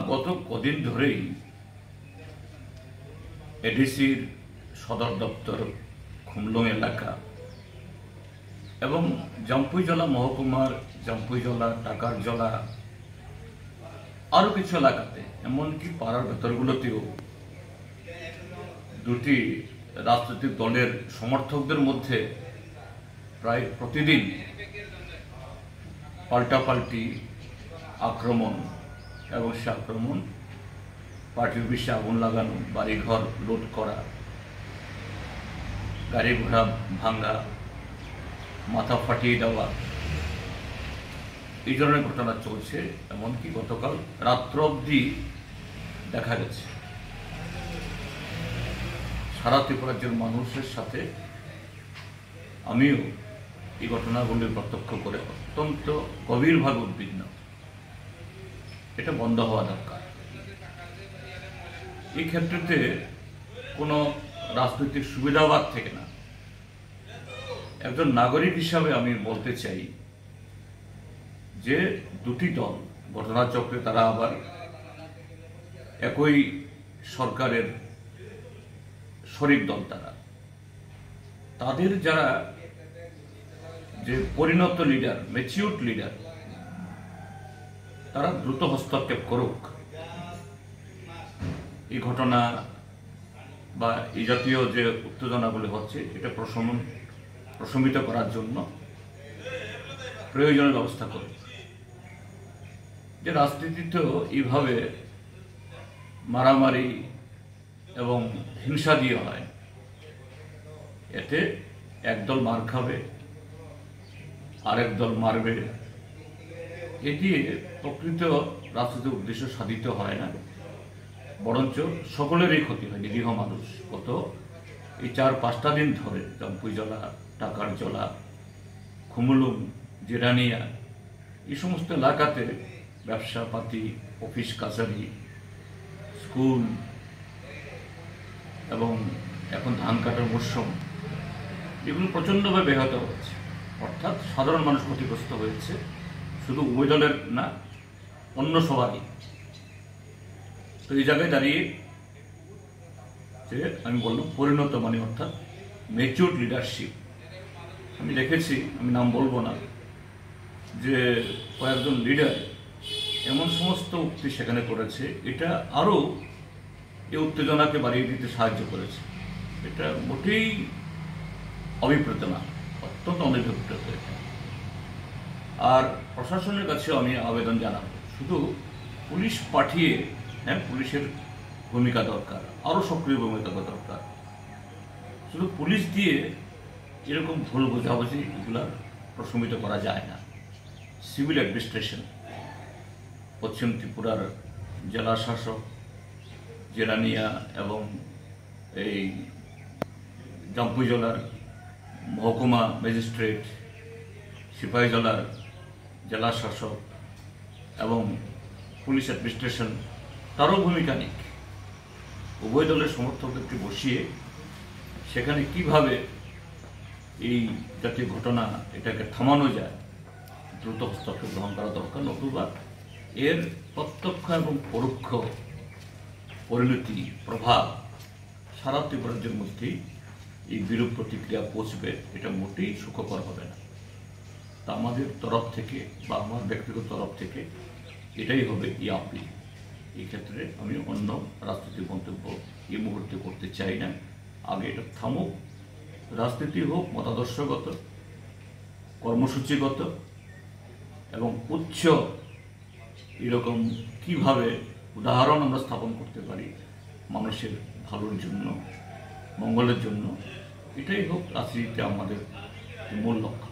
গত কদিন ধরেই এডিসির সদর দপ্তর খুমলুং এলাকা এবং জাম্পুইজলা মহকুমার জাম্পুইজলা টাকারজলা আরও কিছু এলাকাতে এমনকি পাড়ার ভেতরগুলোতেও দুটি রাজনৈতিক দলের সমর্থকদের মধ্যে প্রায় প্রতিদিন পাল্টাপাল্টি আক্রমণ এবং সে আক্রমণ পার্টির অফিসে আগুন লাগানো, বাড়িঘর লুট করা, গাড়ি ঘোড়া ভাঙ্গা, মাথা ফাটিয়ে দেওয়া, এই ধরনের ঘটনা চলছে। এমনকি গতকাল রাত্র অবধি দেখা গেছে সারা ত্রিপুরা রাজ্যের মানুষের সাথে আমিও এই ঘটনাগুলি প্রত্যক্ষ করে অত্যন্ত গভীরভাবে উদ্বিগ্ন। এটা বন্ধ হওয়া দরকার। এই ক্ষেত্রে কোনো রাজনৈতিক সুবিধাবাদ থেকে না, একজন নাগরিক হিসাবে আমি বলতে চাই যে দুটি দল ঘটনাচক্রে তারা আবার একই সরকারের শরিক দল, তাদের যারা যে পরিণত লিডার, ম্যাচিউরড লিডার, তারা দ্রুত হস্তক্ষেপ করুক। এই ঘটনা বা এই জাতীয় যে উত্তেজনাগুলি হচ্ছে এটা প্রশমিত করার জন্য প্রয়োজনীয় ব্যবস্থা করুক। যে রাজনীতিতেও এইভাবে মারামারি এবং হিংসা দিয়ে হয়, এতে একদল মার খাবে, আরেক দল মারবে, এটি প্রকৃত রাজনৈতিক উদ্দেশ্য সাধিত হয় না, বরঞ্চ সকলেরই ক্ষতি হয়। নিরীহ মানুষ গত এই 4-5টা দিন ধরে জাম্পুইজলা, টাকারজলা, খুমলুং, জিরানিয়া এই সমস্ত এলাকাতে ব্যবসাপাতি, অফিস কাছারি, স্কুল এবং এখন ধান কাটার মরশুম, এগুলো প্রচণ্ডভাবে ব্যাহত হচ্ছে। অর্থাৎ সাধারণ মানুষ ক্ষতিগ্রস্ত হয়েছে, শুধু উভয় দলের না, অন্য সবারই। তো এই জায়গায় দাঁড়িয়ে যে আমি বললাম পরিণত মানে অর্থাৎ ম্যাচিউরড লিডারশিপ, আমি দেখেছি, আমি নাম বলবো না, যে কয়েকজন লিডার এমন সমস্ত উক্তি সেখানে করেছে, এটা আরও এই উত্তেজনাকে বাড়িয়ে দিতে সাহায্য করেছে। এটা মোটেই অভিপ্রেত না, অত্যন্ত অনভিপ্রেত। আর প্রশাসনের কাছেও আমি আবেদন জানাবো, শুধু পুলিশ পাঠিয়ে, হ্যাঁ পুলিশের ভূমিকা দরকার, আরও সক্রিয় ভূমিকা দরকার। শুধু পুলিশ দিয়ে এরকম ভুল বোঝাবুঝি এগুলা প্রশমিত করা যায় না। সিভিল অ্যাডমিনিস্ট্রেশন, পশ্চিম ত্রিপুরার জেলা শাসক, জিরানিয়া এবং এই জাম্পুইজলার মহকুমা ম্যাজিস্ট্রেট, সিপাহীজলার জেলা শাসক এবং পুলিশ অ্যাডমিনিস্ট্রেশন, তারও ভূমিকা নিক। উভয় দলের সমর্থকদেরকে বসিয়ে সেখানে কিভাবে এই জাতীয় ঘটনা এটাকে থামানো যায়, দ্রুত হস্তক্ষেপ গ্রহণ করা দরকার। নতুবা এর প্রত্যক্ষ এবং পরোক্ষ পরিণতি, প্রভাব সারা ত্রিপুরা রাজ্যের মধ্যেই এই বিরূপ প্রতিক্রিয়া পৌঁছবে, এটা মোটেই সুখকর হবে না। তা আমাদের তরফ থেকে বা আমার ব্যক্তিগত তরফ থেকে এটাই হবে এই আপিল। এই ক্ষেত্রে আমি অন্য রাজনৈতিক মন্তব্য এই মুহূর্তে করতে চাই না। আগে এটা থামুক, রাজনীতি হোক মতাদর্শগত, কর্মসূচিগত এবং উচ্চ এরকম কিভাবে উদাহরণ আমরা স্থাপন করতে পারি মানুষের ভালোর জন্য, মঙ্গলের জন্য, এটাই হোক রাজনীতিতে আমাদের মূল লক্ষ্য।